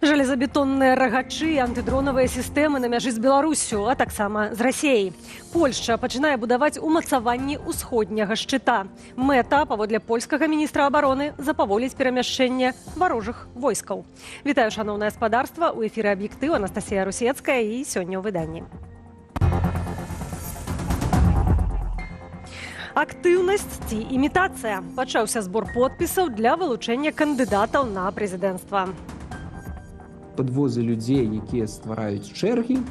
Жалезабетонныя рагачы і антыдронавыя сістэмы на мяжы з Беларуссю, а таксама з Расіяй. Польшча пачынае будаваць умацаванні ўсходняга шчыта. Мэта, паводле польскага міністра абароны, запаволіць перамяшчэнне варожых войскаў. Вітаю, шаноўнае спадарства, у эфіры «Аб'ектыў» Анастасія Русецкая і сёння ў выданні. Актыўнасць ці імітацыя. Пачаўся збор подпісаў для вылучэння кандыдатаў на прэзідэнцтва. Падвозы людзей, якія ствараюць чэргі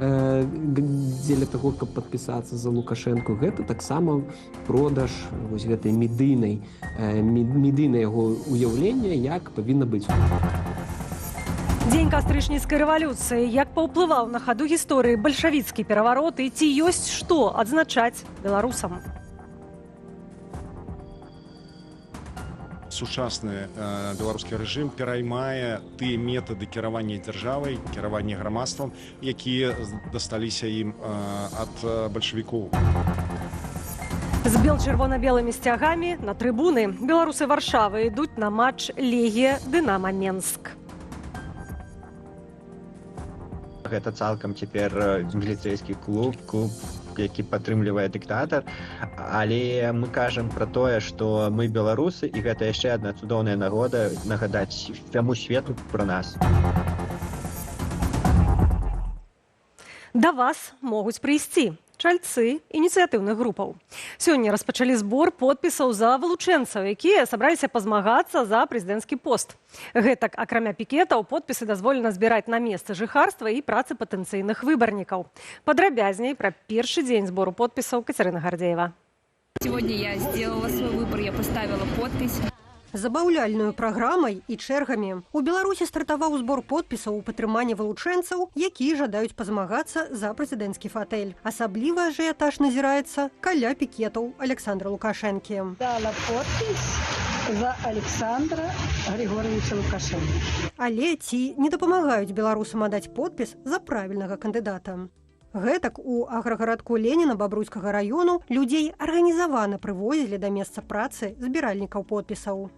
дзеля таго, каб падпісацца за Лукашэнку, гэта таксама продаж вось гэтай медыйнай яго уяўлення, як павінна быць. Дзень кастрычніцкай рэвалюцыі. Як паўплываў на хаду гісторыі бальшавіцкі пераварот і ці ёсць што адзначаць беларусам? Сучасны беларускі рэжым пераймае тыя метады кіравання дзяржавай, кіравання грамадствам, якія дасталіся ім ад бальшавікоў. З бел-чырвона-белымі сцягамі на трыбуны беларусы Варшавы ідуць на матч Легія-Дынама Менск. Гэта цалкам цяпер міліцэйскі клуб, які падтрымлівае дыктатар, але мы кажам пра тое, што мы беларусы, і гэта яшчэ адна цудоўная нагода нагадаць всяму свету пра нас. Да вас могуць прыйсці чальцы ініцыятыўных групаў. Сёння распачалі збор подпісаў за вылучэнцаў, якія сабраліся пазмагацца за прэзідэнцкі пост. Гэтак, акрамя пікетаў, подпісы дазволена збіраць на месцы жыхарства і працы патэнцыйных выбарнікаў. Падрабязней пра першы дзень збору подпісаў Кацярына Гардзеева. Сегодня я сделала свой выбор, я поставила подпись. Забаўляльную праграмай і чэргамі. У Беларусі стартаваў збор подпісаў у падтрыманні вылучэнцаў, якія жадаюць пазмагацца за прэзідэнцкі фатэль. Асаблівы ажыятаж назіраецца каля пікетаў Александра Лукашэнкі. Дала подпіс за Александра Григорьевича Лукашенко. Але ці не дапамагаюць беларусам аддаць подпіс за правільнага кандыдата? Гэтак у аграгарадку Леніна Бабруйскага раёну людзей арганізавана прывозілі да месца працы збіральнікаў подпісаў.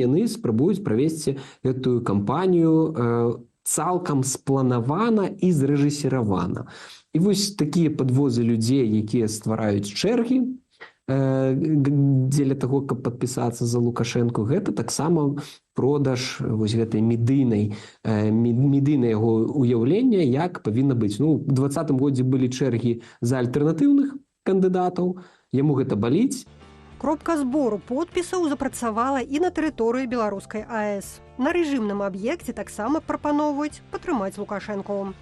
Яны спрабуюць правесці гэтую кампанію цалкам спланавана і зрэжысіравана. І вось такія падвозы людзей, якія ствараюць чэргі дзеля таго, каб падпісацца за Лукашэнку, гэта таксама продаж вось гэтай медыйнай яго уяўлення, як павінна быць. У 2020 годзе былі чэргі за альтэрнатыўных кандыдатаў, яму гэта баліць. Кропка збору подпісаў запрацавала і на тэрыторыі беларускай АЭС. На рэжымным аб'екце таксама прапаноўваюць падтрымаць Лукашэнку.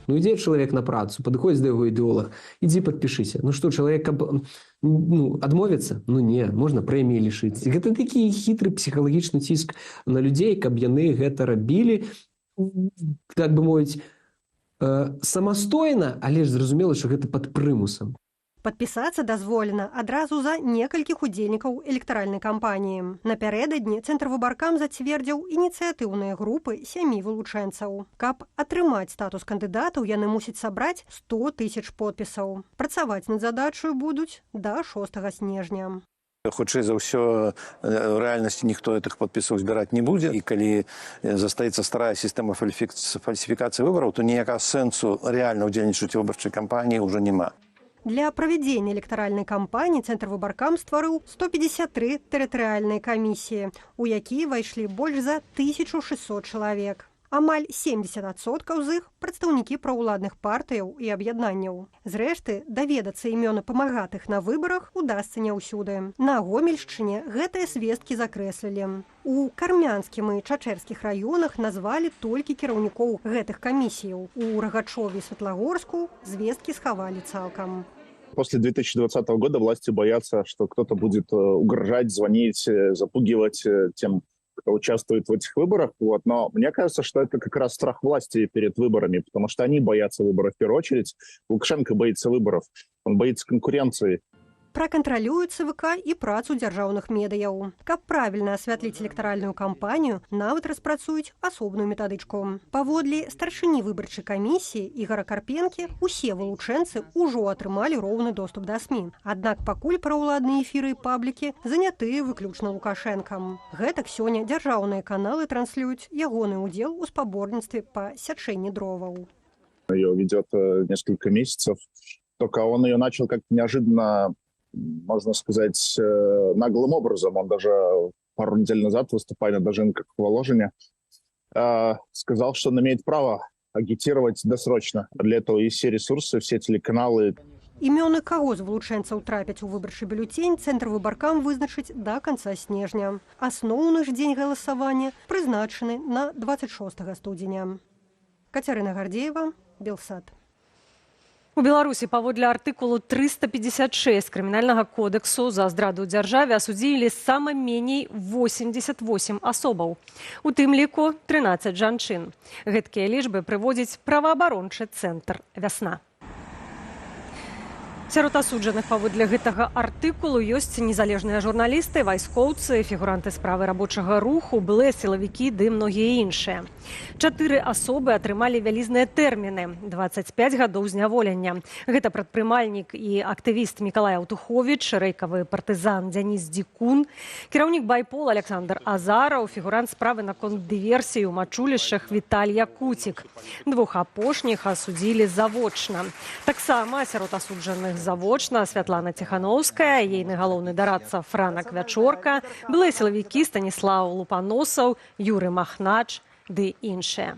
Ідзе чалавек на працу, падыходзіць да яго ідэолаг, ідзі падпішыся. Што, чалавек адмовіцца? Не, можна прэміі лішыць. Гэта такі хітры псіхалагічны ціск на людзей, каб яны гэта рабілі, так бы мовіць, самастойна, але ж зразумела, што гэта пад прымусам. Падпісацца дазволена адразу за некалькіх удзельнікаў электаральнай кампаніі. Напярэдадні Цэнтр выбаркам зацвердзіў ініцыятыўныя групы 7 вылучэнцаў. Каб атрымаць статус кандыдатаў, яны мусяць сабраць 100 000 подпісаў. Працаваць над задачаю будуць да 6 снежня. Хутчэй за ўсё, в рэальнасці ніхто гэтых подпісаў збіраць не будзе. І калі застаецца старая сістэма фальсіфікацыі выбараў, то ніякага сэнсу рэальна ўдзельнічаць у выбарчай кампаніі ўжо няма. Для правядзення электаральнай кампаніі Цэнтр выбаркам стварыў 153 тэрытарыяльныя камісіі, у якія ўвайшлі больш за 1600 чалавек. Амаль 70% з іх прадстаўнікі праўладных партыяў і аб'яднанняў. Зрэшты, даведацца імёны памагатых на выбарах удасца не ўсюды. На Гомельшчыне гэтыя звесткі закрэслілі. У кармянскім і чачэрскіх раёнах назвалі толькі кіраўнікоў гэтых камісіяў. У Рагачове і Светлагорску звесткі схавалі цалкам. После 2020 года власти боятся, что кто-то будет угрожать, звонить, запугивать тем, кто участвует в этих выборах. Но мне кажется, что это как раз страх власти перед выборами, потому что они боятся выборов в первую очередь. Лукашенко боится выборов, он боится конкуренции. Пракантралююць ЦВК і працу дзяржаўных медыяў. Каб правільна асвятліць электаральную кампанію, нават распрацуюць асобную метадычку. Паводле старшыні выбарчай камісіі Ігора Карпенкі, усе вылучэнцы ўжо атрымалі роўны доступ да СМІ. Аднак пакуль праўладныя эфіры і паблікі занятыя выключна Лукашэнкам. Гэтак сёння дзяржаўныя каналы транслююць ягоны ўдзел у спаборніцтве па сячэнні дроваў. Ее ведет несколько месяцев. Только он ее начал как-то неожиданно, можно сказать, наглым образом. Он даже пару недель назад, выступая на Дожинках в Воложине, сказал, что он имеет право агитировать досрочно. Для этого есть все ресурсы, все телеканалы. Імёны каго з вылучэнцаў трапяць у выбарчы бюлетень Цэнтр выбаркам вызначыць да канца снежня. Асноўны ж дзень галасавання прызначаны на 26 студзеня. Кацярына Гардзеева, Белсад. У Беларусі паводле артыкулу 356 крымінальнага кодексу за здраду дзяржаве асудзілі сама меней 88 асобаў. У тым ліку 13 жанчын. Гэткія лічбы прыводзіць праваабарончы цэнтр «Вясна». Сярод асуджаных паводле гэтага артыкулу ёсць незалежныя журналісты, вайскоўцы, фігуранты справы рабочага руху, былыя сілавікі ды многія іншыя. 4 асобы атрымалі вялізныя тэрміны – 25 гадоў зняволення. Гэта прадпрымальнік і актывіст Мікалай Аўтуховіч, рэйкавы партызан Дзяніс Дзікун, кіраўнік байпол Александр Азараў, фігурант справы наконт дыверсіі ў мачулішчах Віталь Якуцік. 2 апошніх асудзілі завочна. Таксама сярод асуджаных завочна Святлана Ціхановская, ейны галоўны дарадца Франак Вячорка, былыя сілавікі Станіслаў Лупаносаў, Юры Махнач ды іншыя.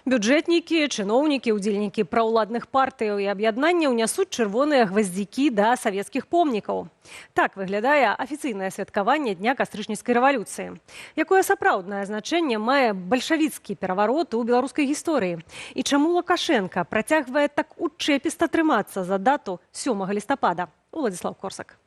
Бюджэтнікі, чыноўнікі, удзельнікі праўладных партыяў і аб'яднанняў нясуць чырвоныя гваздзікі да савецкіх помнікаў. Так выглядае афіцыйнае святкаванне Дня кастрычніцкай рэвалюцыі. Якое сапраўднае значэнне мае бальшавіцкі пераварот у беларускай гісторыі? І чаму Лукашенка працягвае так учэпіста трымацца за дату 7 лістапада? Уладзіслаў Корсак.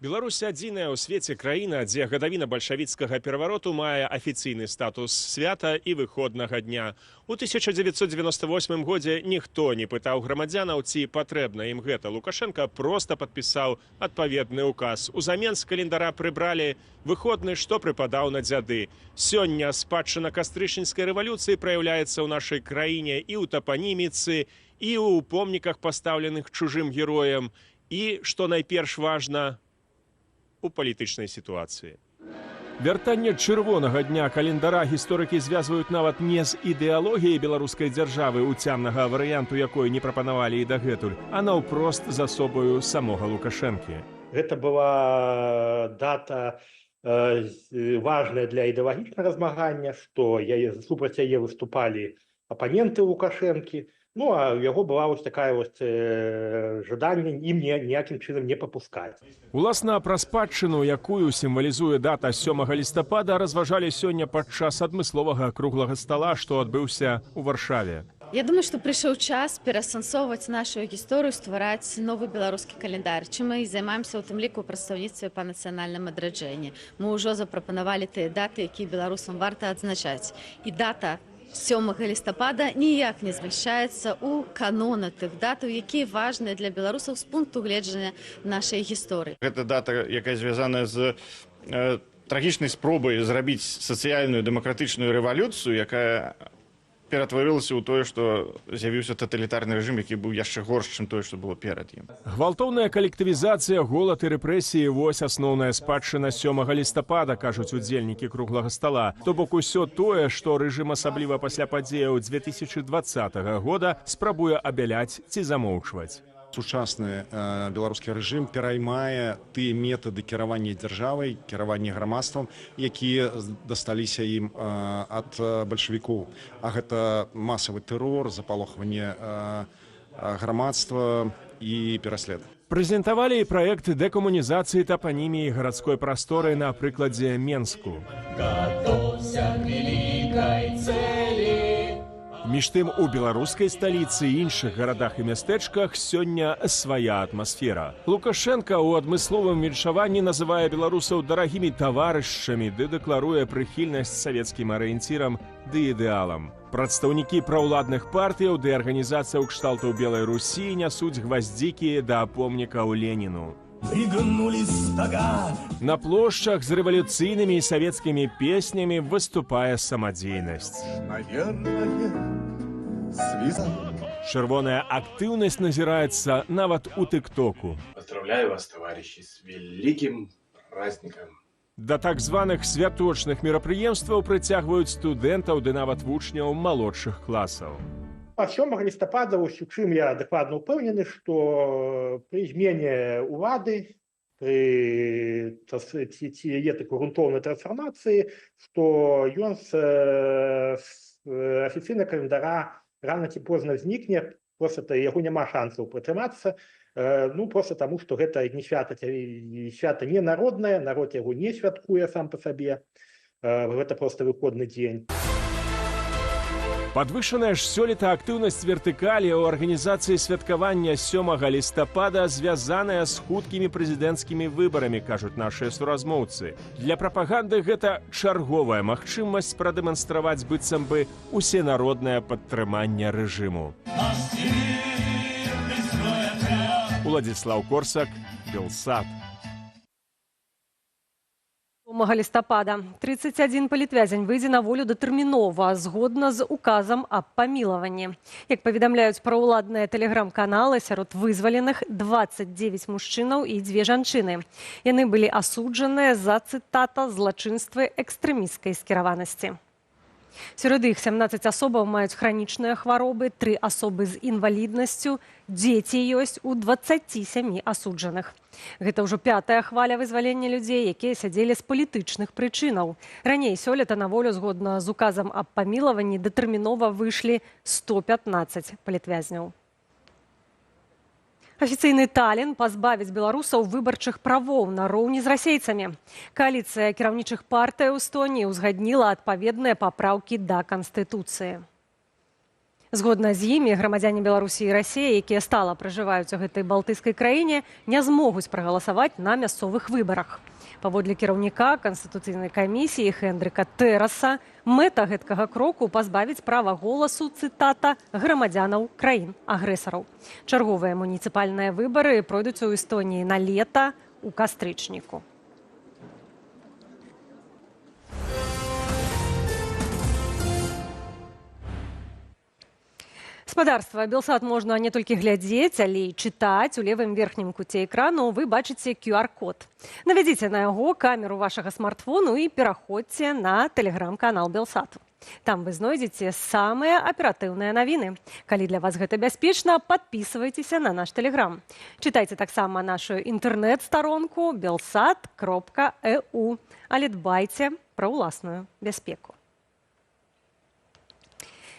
Беларусь адзіная ў свеце краіна, дзе гадавіна бальшавіцкага перавароту мае афіцыйны статус свята і выходнага дня. У 1998 годзе ніхто не пытаў грамадзянаў, ці патрэбна ім гэта. Лукашенко проста падпісаў адпаведны указ. Узамен з календара прыбралі выходны, што прыпадаў на дзяды. Сёння спадчына кастрычніцкай рэвалюцыі праяўляецца ў нашай краіне і ў тапаніміцы, і ў помніках, пастаўленых чужым героем, і, што найперш важна, у палітычнай сітуацыі. Вяртанне чырвонага дня календара гісторыкі звязваюць нават не з ідэалогіяй беларускай дзяржавы, уцямнага варыянту якой не прапанавалі і дагэтуль, а наўпрост з асобаю самога Лукашэнкі. Гэта была дата важная для ідэалагічнага змагання, што супраць яе выступалі апаненты Лукашэнкі. Ну, а у яго была вось такая жаданне ім ніякім чынам не папускаць. Уласна, пра спадчыну, якую сімвалізуе дата 7 лістапада, разважалі сёння падчас адмысловага круглага стала, што адбыўся ў Варшаве. Я думаю, што прыйшоў час пераасэнсоўваць нашу гісторыю, ствараць новы беларускі календар, чым мы і займаемся ў тым ліку ў прадстаўніцтве па нацыянальным адраджэнні. Мы ўжо запрапанавалі тыя даты, якія беларусам варта адзначаць. І дата 7 лістапада ніяк не змяшчаецца ў каноны тых датаў, якія важныя для беларусаў з пункту гледжання нашай гісторыі. Гэта дата, якая звязаная з трагічнай спробай зрабіць сацыяльную дэмакратычную рэвалюцыю, якая ператварылася ў тое, што з'явіўся таталітарны рэжым, які быў яшчэ горш, чым тое, што было перад ім. Гвалтоўная калектывізацыя, голад і рэпрэсіі – вось асноўная спадчына 7 лістапада, кажуць удзельнікі круглага стала. То бок усё тое, што рэжым асабліва пасля падзеяў 2020 года спрабуе абяляць ці замоўчваць. Сучасны беларускі рэжым пераймае тыя метады кіравання дзяржавай, кіравання грамадствам, якія дасталіся ім ад бальшавікоў. А гэта масавы тэрор, запалохванне грамадства і пераслед. Прэзентавалі і праект дэкамунізацыі тапаніміі гарадской прасторы на прыкладзе Менску. Гатоўся к вялікай цэлі. Між тым, у беларускай сталіцы і іншых гарадах і мястэчках сёння свая атмасфера. Лукашенка ў адмысловым віншаванні называе беларусаў дарагімі таварышамі ды дэкларуе прыхільнасць савецкім арыенцірам ды ідэалам. Прадстаўнікі праўладных партыяў ды арганізацыяў кшталту Белай Русі нясуць гваздзікі да помнікаў Леніну. На плошчах з рэвалюцыйнымі і савецкімі песнямі выступае самадзейнасць. Чырвоная актыўнасць назіраецца нават у тык-току. Поздравляю вас, товарищи, с великим праздником. Да так званых святочных мерапрыемстваў прыцягваюць студэнтаў ды нават вучняў малодшых класаў. 7 лістапада, у чым я дакладна ўпэўнены, што пры змене ўлады, пры яе такой грунтоўнай трансфармацыі, што ён з афіцыйнага календара рано ці позна знікне, просто яго няма шансаў прытрымацца, просто таму, што гэта не свята не народнае, народ яго не святкуе сам па сабе, гэта проста выходны дзень. Падвышаная ж сёлета актыўнасць вертыкалі ў арганізацыі святкавання 7 лістапада звязаная з хуткімі прэзідэнцкімі выбарамі, кажуць нашыя суразмоўцы. Для прапаганды гэта чарговая магчымасць прадэманстраваць быццам бы усенароднае падтрыманне рэжыму. Уладзіслаў Корсак, Белсат. 7 лістапада 31 палітвязень выйдзе на волю датэрмінова згодна з указам аб памілаванні. Як паведамляюць праўладныя тэлеграм-каналы, сярод вызваленых 29 мужчынаў і 2 жанчыны. Яны былі асуджаныя за, цытата, злачынствы экстрэмісцкай скіраванасці. Сярод іх 17 асобаў маюць хранічныя хваробы, 3 асобы з інваліднасцю, дзеці ёсць у 27 асуджаных. Гэта ўжо 5-я хваля вызвалення людзей, якія сядзелі з палітычных прычынаў. Раней сёлета на волю згодна з указам аб памілаванні датэрмінова выйшлі 115 палітвязняў. Афіцыйны Талін пазбавіць беларусаў выбарчых правоў нароўні з расейцамі. Кааліцыя кіраўнічых партый Эстоніі ўзгадніла адпаведныя папраўкі да Канстытуцыі. Згодна з імі, грамадзяне Беларусі і Расіі, якія стала пражываюць у гэтай балтыйскай краіне, не змогуць прагаласаваць на мясцовых выбарах. Паводле кіраўніка Канстытуцыйнай камісіі Хендрыка Тэраса, мэта гэткага кроку пазбавіць права голасу, цытата, грамадзянаў краін-агрэсараў. Чарговыя муніцыпальныя выбары пройдуць у Эстоніі на лета у кастрычніку. Спадарства, Белсат можна не толькі глядзець, але і чытаць. У левым верхнім куце экрану вы бачыце QR-код. Навядзіце на яго камеру вашага смартфону і пераходзьце на тэлеграм-канал Белсату. Там вы знойдзеце самыя аператыўныя навіны. Калі для вас гэта бяспечна, падпісвайцеся на наш тэлеграм. Чытайце таксама нашу інтэрнэт-старонку belsat.eu, але дбайце пра ўласную бяспеку.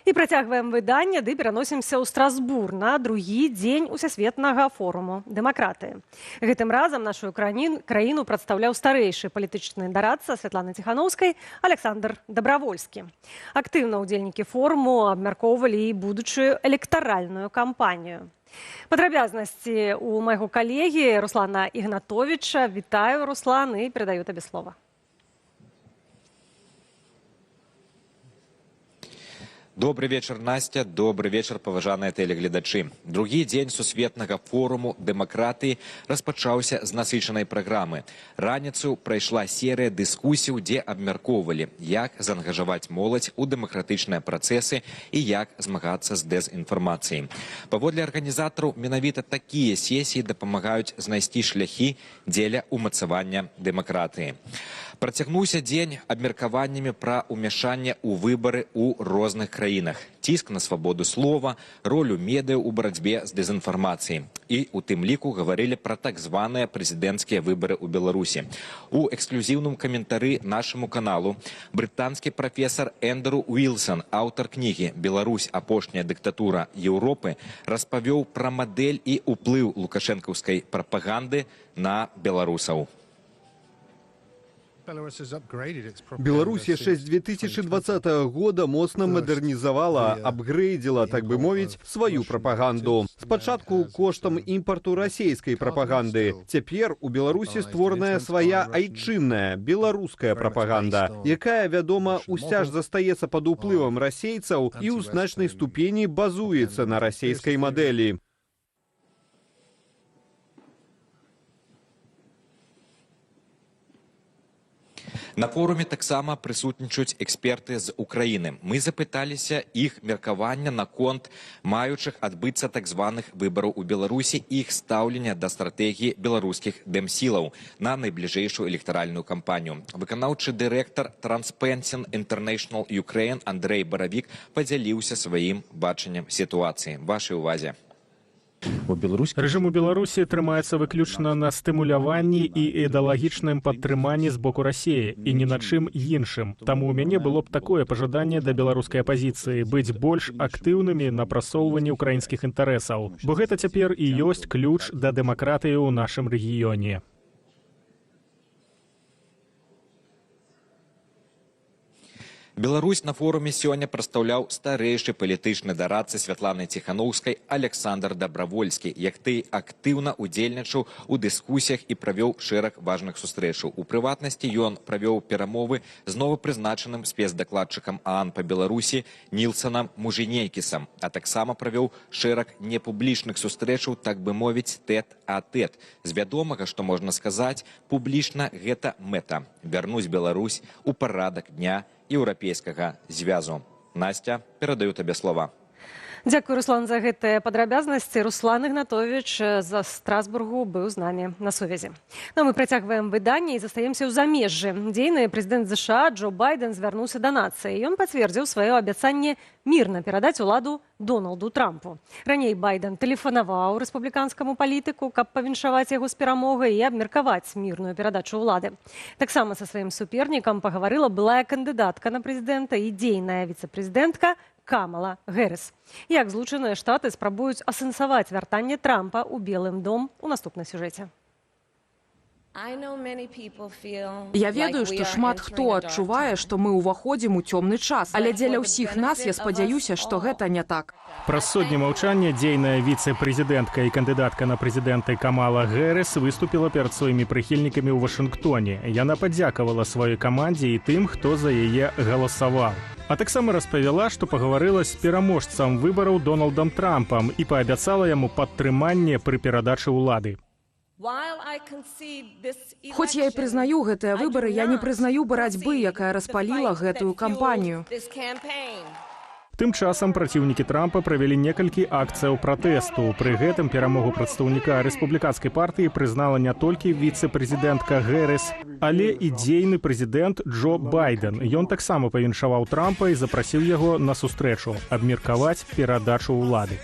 І працягваем выданне, ды пераносімся ў Страсбур на другі дзень Усесветнага форуму дэмакратыі. Гэтым разам нашу краіну прадстаўляў старэйшы палітычны дарадца Святланы Ціханаўскай Александр Дабравольскі. Актыўна ўдзельнікі форуму абмяркоўвалі і будучую электаральную кампанію. Падрабязнасці у майго калегі Руслана Ігнатовіча. Вітаю, Руслан, і перадаю табе слова. Добрый вечер, Настя. Добрый вечер, паважаныя тэлегледачы. Другі дзень Сусветнага форуму дэмакратыі распачаўся з насычанай праграмы. Раніцу прайшла серыя дыскусій, дзе абмяркоўвалі, як заангажаваць моладзь у дэмакратычныя працэсы і як змагацца з дэзінфармацыяй. Паводле арганізатараў, менавіта такія сесіі дапамагаюць знайсці шляхі дзеля ўмацавання дэмакратыі. Працягнуўся дзень абмеркаваннямі пра ўмяшанне ў выбары ў розных краінах, ціск на свабоду слова, ролю медыяў у барацьбе з дэзінфармацыяй. І у тым ліку гаварылі пра так званыя прэзідэнцкія выбары ў Беларусі. У эксклюзіўным каментары нашаму каналу брытанскі прафесар Эндрю Уілсон, аўтар кнігі «Беларусь. Апошняя дыктатура Еўропы», распавёў пра мадэль і ўплыў лукашэнкаўскай прапаганды на беларусаў. Беларусь яшчэ з 2020 года моцна мадэрнізавала, апгрэйдзіла, так бы мовіць, сваю прапаганду. Спачатку коштам імпарту расійскай прапаганды. Цяпер у Беларусі створаная свая айчынная беларуская прапаганда, якая, вядома, уся ж застаецца пад уплывам расейцаў і ў значнай ступені базуецца на расійскай мадэлі. На форуме таксама прысутнічаюць эксперты з Украіны. Мы запыталіся іх меркавання наконт маючых адбыцца так званых выбараў у Беларусі і іх стаўлення да стратэгіі беларускіх дэмсілаў на найбліжэйшую электаральную кампанію. Выканаўчы дырэктар Transparency International Ukraine Андрэй Баравік падзяліўся сваім бачаннем сітуацыі. Вашай увазе. Рэжым у Беларусі трымаецца выключна на стымуляванні і ідэалагічным падтрыманні з боку Расіі і ні на чым іншым. Таму у мяне было б такое пажаданне да беларускай апазіцыі быць больш актыўнымі на прасоўванні украінскіх інтарэсаў, бо гэта цяпер і ёсць ключ да дэмакратыі ў нашым рэгіёне. Беларусь на форуме сёння прадстаўляў старэйшы палітычны дарадцы Святланы Ціханаўскай Александр Дабравольскі, які актыўна удзельнічаў у дыскусіях і правёў шэраг важных сустрэчаў. У прыватнасці ён правёў перамовы з новапрызначаным спецдакладчыкам ААН па Беларусі Нілсанам Мужынейкісам, а таксама правёў шэраг непублічных сустрэчаў, так бы мовіць, тэт-а-тэт. З вядомага, што можна сказаць, публічна гэта мэта – вярнуць Беларусь у парадак дня еўрапейскага звязу. Настя, перадаю табе слова. Дзякую, Руслан, за гэтыя падрабязнасці. Руслан Ігнатовіч з Страсбургу быў з намі на сувязі. Ну, мы працягваем выданне і застаемся ў замежжы. Дзейны прэзідэнт ЗША Джо Байден звярнуўся да нацыі. Ён пацвердзіў сваё абяцанне мірна перадаць уладу Дональду Трампу. Раней Байден тэлефанаваў рэспубліканскаму палітыку, каб павіншаваць яго з перамогай і абмеркаваць мірную перадачу ўлады. Таксама са сваім супернікам пагаварыла былая кандыдатка на прэзідэнта і дзейная віцэ-прэзідэнтка Камала Гэрыс. Як Злучаныя Штаты спрабуюць асэнсаваць вяртанне Трампа ў Белым дом у наступным сюжэце. Я ведаю, што шмат хто адчувае, што мы ўваходзім у цёмны час, але дзеля ўсіх нас я спадзяюся, што гэта не так. Праз сотні маўчання дзейная віцэ-прэзідэнтка і кандыдатка на прэзідэнты Камала Гэрыс выступіла перад сваімі прыхільнікамі ў Вашынгтоне. Яна падзякавала сваёй камандзе і тым, хто за яе галасаваў. А таксама распавяла, што пагаварыла з пераможцам выбараў Дональдам Трампам і паабяцала яму падтрыманне пры перадачы ўлады. Хоць я і прызнаю гэтыя выбары, я не прызнаю барацьбы, якая распаліла гэтую кампанію. Тым часам праціўнікі Трампа правялі некалькі акцыяў пратэсту. Пры гэтым перамогу прадстаўніка рэспубліканскай партыі прызнала не толькі віцэ-прэзідэнтка Гэрыс, але і дзейны прэзідэнт Джо Байден. Ён таксама павіншаваў Трампа і запрасіў яго на сустрэчу абмеркаваць перадачу ўлады.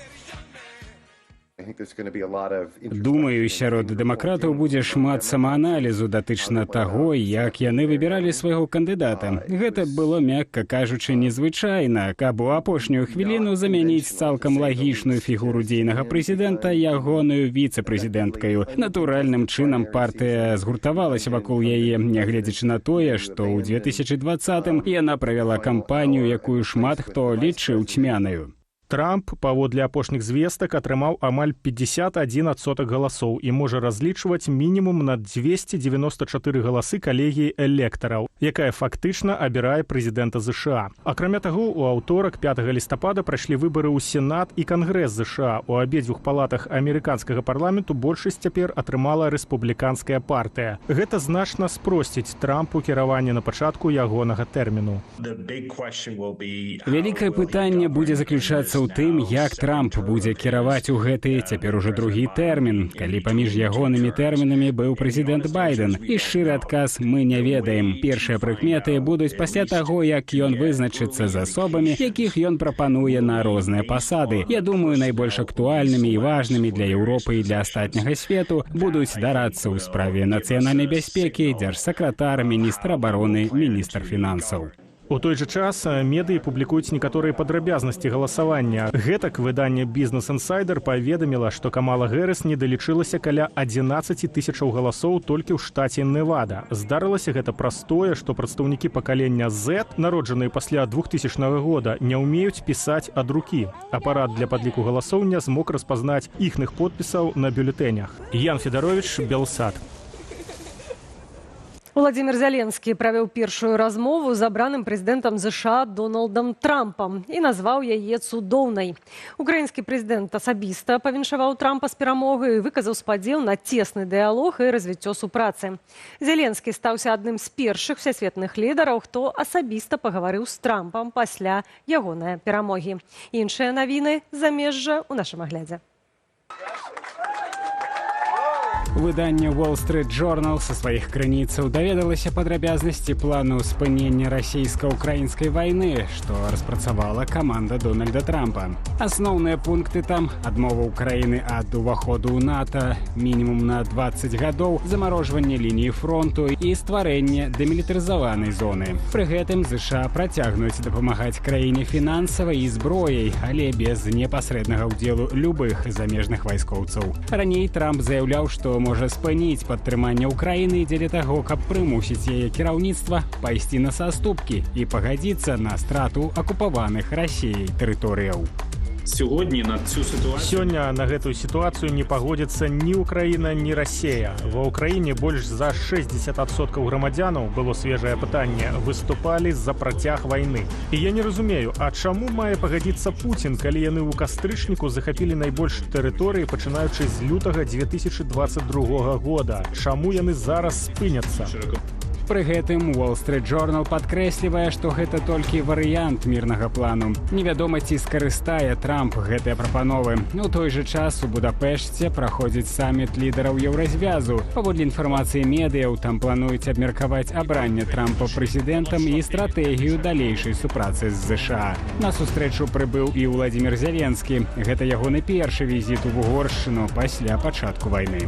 Думаю, сярод дэмакратаў будзе шмат самааналізу датычна таго, як яны выбіралі свайго кандыдата. Гэта было, мякка кажучы, незвычайна, каб у апошнюю хвіліну замяніць цалкам лагічную фігуру дзейнага прэзідэнта ягоную віцэ-прэзідэнткаю. Натуральным чынам партыя згуртавалася вакол яе, нягледзячы на тое, што ў 2020-м яна правяла кампанію, якую шмат хто лічыў цьмянаю. Трамп, паводле апошніх звестак, атрымаў амаль 51% галасоў і можа разлічваць мінімум на 294 галасы калегіі электараў, якая фактычна абірае прэзідэнта ЗША. Акрамя таго, у аўторак 5 лістапада прайшлі выбары ў Сенат і Кангрэс ЗША. У абедзвюх палатах амерыканскага парламенту большасць цяпер атрымала рэспубліканская партыя. Гэта значна спросціць Трампу кіраванне на пачатку ягонага тэрміну. Вялікае пытанне будзе заключацца у тым, як Трамп будзе кіраваць у гэты цяпер ужо другі тэрмін, калі паміж ягонымі тэрмінамі быў прэзідэнт Байден. І шчыры адказ мы не ведаем. Першыя прыкметы будуць пасля таго, як ён вызначыцца з асобамі, якіх ён прапануе на розныя пасады. Я думаю, найбольш актуальнымі і важнымі для Еўропы і для астатняга свету будуць дарацца ў справе нацыянальнай бяспекі, дзяржсакратар, міністр абароны, міністр фінансаў. У той жа час медыі публікуюць некаторыя падрабязнасці галасавання. Гэтак выданне «Бізнес Інсайдер» паведаміла, што Камала Гэрыс не далічылася каля 11 тысячаў галасоў толькі ў штаце Невада. Здарылася гэта праз тое, што прадстаўнікі пакалення Z, народжаныя пасля 2000 года, не ўмеюць пісаць ад рукі. Апарат для падліку галасоў не змог распазнаць іхных подпісаў на бюлетэнях. Ян Федарович, Белсат. Владимир Зеленскі правёў першую размову з абраным прэзідэнтам ЗША Дональдам Трампам і назваў яе цудоўнай. Украінскі прэзідэнт асабіста павіншаваў Трампа з перамогай і выказаў спадзеў на цесны дыялог і развіццё супрацы. Зеленскі стаўся адным з першых всесветных лідараў, хто асабіста пагаварыў з Трампам пасля ягонай перамогі. Іншыя навіны замежжа ў нашым аглядзе. Выданне Wall Street Journal са сваіх крыніцаў даведалася падрабязнасці плану спынення расійска-украінскай вайны, што распрацавала каманда Дональда Трампа. Асноўныя пункты там – адмова Украіны ад уваходу ў НАТО, мінімум на 20 гадоў, замарожванне лініі фронту і стварэнне дэмілітарызаванай зоны. Пры гэтым ЗША працягнуць дапамагаць краіне фінансава і зброяй, але без непасрэднага ўдзелу любых замежных вайскоўцаў. Раней Трамп заяўляў, што можа спыніць падтрыманне Украіны дзеля таго, каб прымусіць яе кіраўніцтва пайсці на саступкі і пагадзіцца на страту акупаваных Расіяй тэрыторыяў. Сёння на гэтую сітуацыю не пагодзіцца ні Украіна, ні Расія. Ва Ўкраіне больш за 60% грамадзянаў, было свежае пытанне, выступалі за працяг вайны. І я не разумею, а чаму мае пагадзіцца Пуцін, калі яны ў кастрычніку захапілі найбольш тэрыторыі, пачынаючы з лютага 2022 года? Чаму яны зараз спыняцца? Пры гэтым Wall Street Journal падкрэслівае, што гэта толькі варыянт мірнага плану. Невядома, ці скарыстае Трамп гэтыя прапановы. У той жа час у Будапешце праходзіць саміт лідараў Еўразвязу. Паводле інфармацыі медыяў, там плануюць абмеркаваць абранне Трампа прэзідэнтам і стратэгію далейшай супрацы з ЗША. На сустрэчу прыбыў і Владимир Зеленскі. Гэта ягоны першы візіт у Угоршчыну пасля пачатку вайны.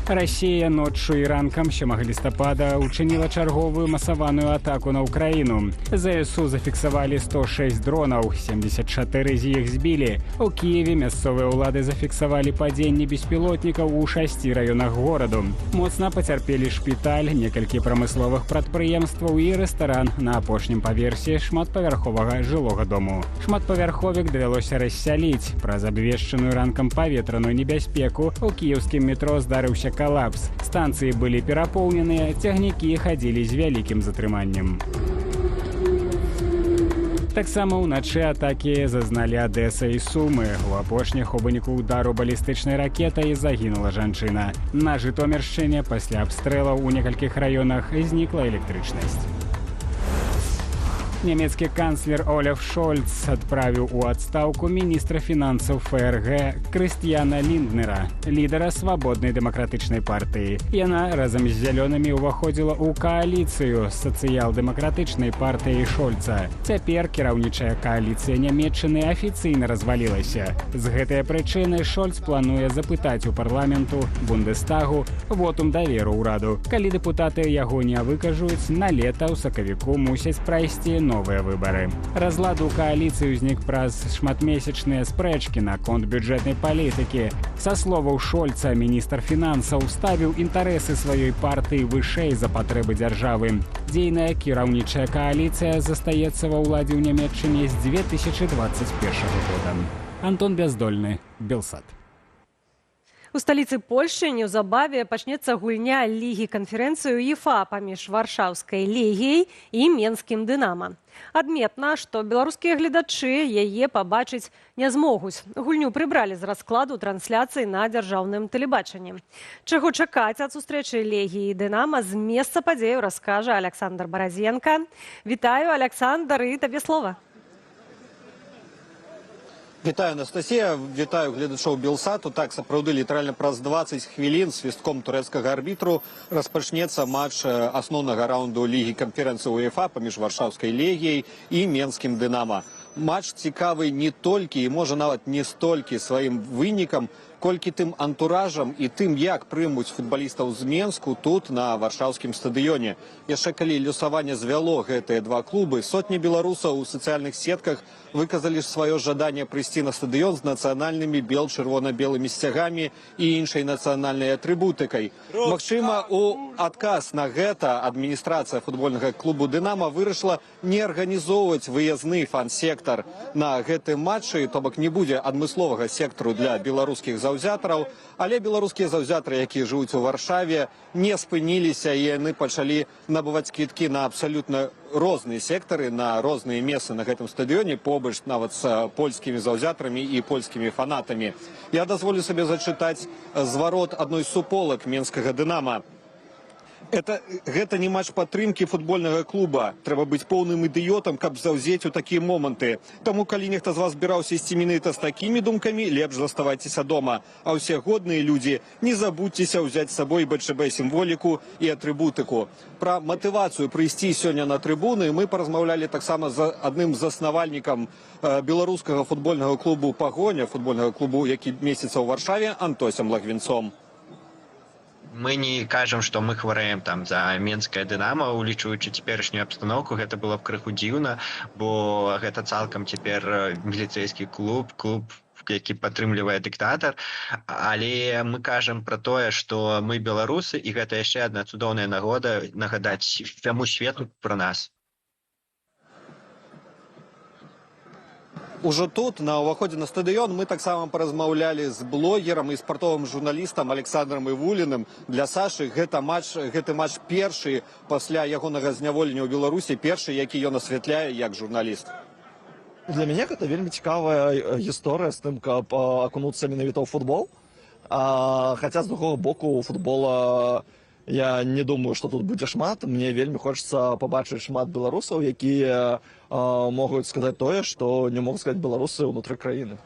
Расія ноччу і ранкам 7 лістапада учыніла чарговую масаваную атаку на Украіну. ЗСУ зафіксавалі 106 дронаў, 74 з іх збілі. У Кіеве мясцовыя ўлады зафіксавалі падзенне беспілотнікаў у 6 раёнах гораду. Моцна пацярпелі шпіталь, некалькі прамысловых прадпрыемстваў і рэстаран на апошнім паверсе шматпавярховага жылога дому. Шматпавярховік давялося рассяліць. Праз абвешчаную ранкам паветраную небяспеку у кіеўскім метро здарыўся калапс. Станцыі былі перапоўненыя, цягнікі хадзілі з вялікім затрыманнем. Таксама ўначы атакі зазналі Адэса і Сумы. У апошніх у выніку ўдару балістычнай ракетай загінула жанчына. На Жытоміршчыне пасля абстрэлаў у некалькіх раёнах знікла электрычнасць. Нямецкі канцлер Оляф Шольц адправіў у адстаўку міністра фінансаў ФРГ Крыстьяна Лінднера, лідара свабоднай дэмакратычнай партыі. Яна разам з зялёнымі ўваходзіла ў кааліцыю з сацыял-дэмакратычнай партыяй Шольца. Цяпер кіраўнічая кааліцыя Нямецчыны афіцыйна развалілася. З гэтай прычыны Шольц плануе запытаць у парламенту, Бундестагу, вотум даверу ўраду. Калі дэпутаты яго не выкажуць, на лета ў сакавіку мусяць прайсці новыя выбары. Разлад у кааліцыі ўзнік праз шматмесячныя спрэчкі наконт бюджэтнай палітыкі. Са словаў Шольца, міністр фінансаў ставіў інтарэсы сваёй партыі вышэй за патрэбы дзяржавы. Дзейная кіраўнічая кааліцыя застаецца ва ўладзе ў Нямецчыне з 2021 года. Антон Бяздольны, Белсат. У сталіцы Польшчы неўзабаве пачнецца гульня Лігі канферэнцыю УЕФА паміж варшаўскай легіяй і менскім дынама. Адметна, што беларускія гледачы яе пабачыць не змогуць. Гульню прыбралі з раскладу трансляцыі на дзяржаўным тэлебачанні. Чаго чакаць ад сустрэчы легіі і дынама, з месца падзеяў раскажа Александр Баразенка. Вітаю, Александр, і табе слова. Вітаю, Анастасія, вітаю гледачоў Белсату. Так, сапраўды, літаральна праз 20 хвілін свістком турэцкага арбітру распачнецца матч асноўнага раунду Лігі канферэнцыі УЕФА паміж варшаўскай легіяй і менскім дынама. Матч цікавы не толькі і можа нават не столькі сваім вынікам, колькі тым антуражам і тым, як прымуць футбалістаў з Менску тут, на варшаўскім стадыёне. Яшчэ калі лёсаванне звяло гэтыя два клубы, сотні беларусаў у сацыяльных сетках выказалі сваё жаданне прыйсці на стадыён з нацыянальнымі бел-чырвона-белымі сцягамі і іншай нацыянальнай атрыбутыкай. Магчыма, у адказ на гэта адміністрацыя футбольнага клубу «Дынама» вырашыла не арганізоўваць выязны фан-сектар на гэтым матчы, то бок не будзе адмысловага сектару для беларускіх заўзятараў, але беларускія заўзятары, якія жывуць у Варшаве, не спыніліся і яны пачалі набываць квіткі на абсалютна розныя сектары, на розныя месцы на гэтым стадыёне, побач нават з польскімі заўзятарамі і польскімі фанатамі. Я дазволю сабе зачытаць зварот адной з суполак менскага «Дынама». Гэта не матч падтрымкі футбольнага клуба. Трэба быць поўным ідыётам, каб заўзець у такія моманты. Таму, калі нехта з вас збіраўся ісці менавіта з такімі думкамі, лепш заставайцеся дома. А ўсе годныя людзі, не забудзьцеся ўзяць з сабой БЧБ-сімволіку і атрыбутыку. Пра матывацыю прыйсці сёння на трыбуны мы паразмаўлялі таксама з адным з заснавальнікам беларускага футбольнага клубу «Пагоня», футбольнага клубу, які месціцца ў Варшаве, Антосем Лагвінцом. Мы не кажам, што мы хварэем там за менскае «Дынама», улічваючы цяперашнюю абстаноўку, гэта было б крыху дзіўна, бо гэта цалкам цяпер міліцэйскі клуб, які падтрымлівае дыктатар, але мы кажам пра тое, што мы беларусы, і гэта яшчэ адна цудоўная нагода нагадаць всяму свету пра нас. Ужо тут, на ўваходзе на стадыён, мы таксама паразмаўлялі з блогерам і спартовым журналістам Александром Івуліным. Для Сашы гэты матч першы пасля ягонага зняволення ў Беларусі, першы, які ён асвятляе як журналіст. Для мяне гэта вельмі цікавая гісторыя з тым, каб акунуцца менавіта ў футбол. Хаця, з другого боку, у футбола я не думаю, што тут будзе шмат. Мне вельмі хочацца пабачыць шмат беларусаў, якія могуць сказаць тое, што не могуць сказаць беларусы ўнутры краіны.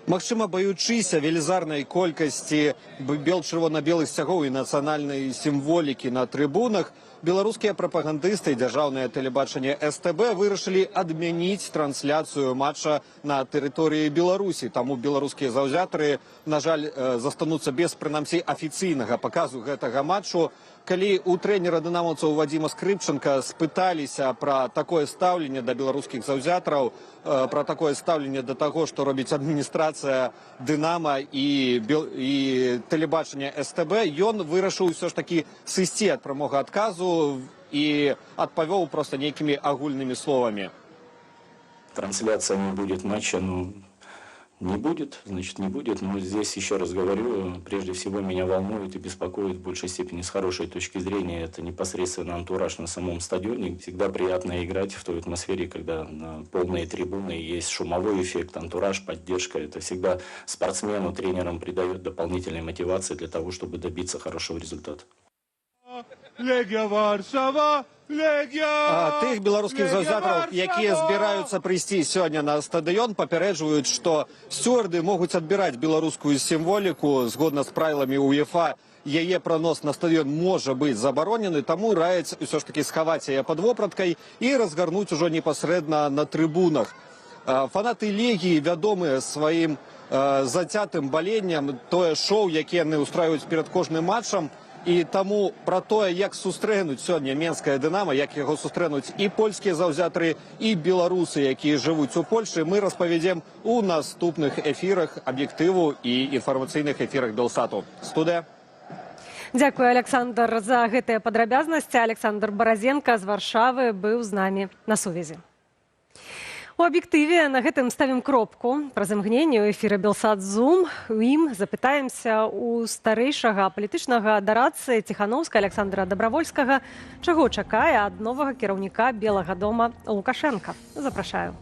Магчыма, баючыся велізарнай колькасці бел-чырвона-белых сцягоў і нацыянальнай сімволікі на трыбунах, беларускія прапагандысты і дзяржаўнае тэлебачанне СТБ вырашылі адмяніць трансляцыю матча на тэрыторыі Беларусі. Таму беларускія заўзятары, на жаль, застануцца без, прынамсі, афіцыйнага паказу гэтага матчу. Калі у трэнера дынамаўцаў Вадзіма Скрыпченка спыталіся пра такое стаўленне да беларускіх заўзятараў, пра такое стаўленне да таго, што робіць адміністрацыя «Дынама» і тэлебачання СТБ, ён вырашыў ўсё ж такі сысці ад прамога адказу і адпавёў проста нейкімі агульнымі словамі. Трансляция не будет матча, не будет, значит не будет. Но здесь, еще раз говорю, прежде всего меня волнует и беспокоит в большей степени с хорошей точки зрения. Это непосредственно антураж на самом стадионе. Всегда приятно играть в той атмосфере, когда полные трибуны, есть шумовой эффект, антураж, поддержка. Это всегда спортсмену, тренерам придает дополнительной мотивации для того, чтобы добиться хорошего результата. Легія Варшава! Тых беларускіх заўзятараў, якія збіраюцца прыйсці сёння на стадыён, папярэджваюць, што сцюарды могуць адбіраць беларускую сімволіку. Згодна з правіламі УЕФА, яе пранос на стадыён можа быць забаронены, таму раяць усё ж такі схаваць яе пад вопраткай і разгарнуць ужо непасрэдна на трыбунах. Фанаты Легіі вядомыя сваім зацятым баленнем, тое шоу, якія яны ўстраююць перад кожным матчам. І таму пра тое, як сустрэнуць сёння менскае «Дынама», як яго сустрэнуць і польскія заўзятары, і беларусы, якія жывуць у Польшы, мы распавядзем у наступных эфірах аб'ектыву і інфармацыйных эфірах Белсату. Студыя. Дзякую, Александр, за гэтыя падрабязнасці. Александр Баразенка з Варшавы быў з намі на сувязі. У аб'ектыве на гэтым ставім кропку. Праз імгненне ў эфіры Белсат Зум. У ім запытаемся у старэйшага палітычнага дарадцы Ціхановска Александра Дабравольскага, чаго чакае ад новага кіраўніка Белага дома Лукашенка. Запрашаю.